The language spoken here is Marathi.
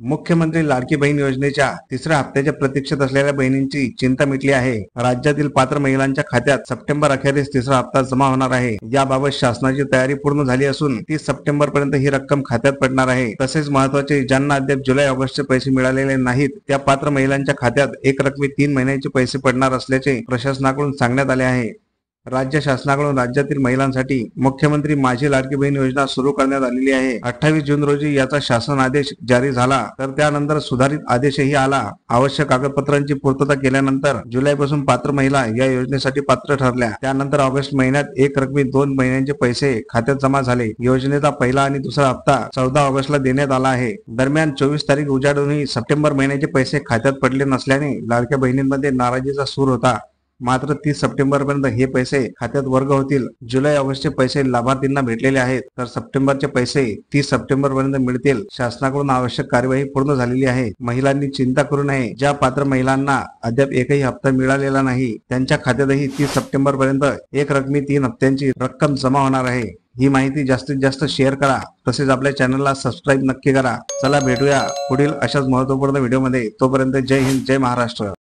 मुख्यमंत्री लाडकी बहीण योजनेच्या तिसऱ्या हप्त्याच्या प्रतीक्षेत असलेल्या बहिणींची चिंता मिटली आहे। राज्यातील पात्र महिलांच्या खात्यात सप्टेंबर अखेरीस तिसरा हप्ता जमा होणार आहे। याबाबत शासनाची तयारी पूर्ण झाली असून 30 सप्टेंबर पर्यंत ही रक्कम खात्यात पडणार आहे। तसेच महत्त्वाचे, ज्यांना अद्याप जुलै ऑगस्टचे पैसे मिळालेले नाहीत त्या पात्र महिलांच्या खात्यात एक रकमी 3 महिन्यांचे पैसे पडणार असल्याचे प्रशासनाकडून सांगण्यात आले आहे। राज्य शासनाकडून राज्यातील महिलांसाठी मुख्यमंत्री माझी लाडकी बहीण योजना सुरू करण्यात आलेली आहे। 28 जून रोजी याचा शासन आदेश जारी झाला, तर त्यानंतर सुधारित आदेशही आला। आवश्यक कागदपत्रांची पूर्तता केल्यानंतर जुलैपासून पात्र महिला या योजनेसाठी पात्र ठरल्या। त्यानंतर ऑगस्ट महिन्यात एक रकमी 2 महिन्यांचे पैसे खात्यात जमा झाले। योजनेचा पहिला आणि दुसरा हप्ता 14 ऑगस्टला देण्यात आला आहे। दरम्यान 24 तारीख उजाडूनही सप्टेंबर महिन्याचे पैसे खात्यात पडले नसल्याने लाडक्या बहिणींमध्ये नाराजीचा सूर होता। मात्र 30 सप्टेंबर पर्यंत हे पैसे खात्यात वर्ग होतील। जुलै ऑगस्टचे पैसे लाभार्थींना भेटलेले आहेत, तर सप्टेंबरचे पैसे 30 सप्टेंबर पर्यंत मिळतील। शासनाकडून आवश्यक कार्यवाही पूर्ण झालेली आहे। महिलांनी चिंता करू नये। ज्या पात्र महिलांना अद्याप एकही हप्ता मिळालेला नाही त्यांच्या खात्यातही 30 सप्टेंबर पर्यंत एक रकमी 3 हप्त्यांची रक्कम जमा होणार आहे। ही माहिती जास्तीत जास्त शेअर करा, तसेच आपल्या चॅनलला सबस्क्राईब नक्की करा। चला भेटूया पुढील अशाच महत्त्वपूर्ण व्हिडिओमध्ये। तोपर्यंत जय हिंद, जय महाराष्ट्र।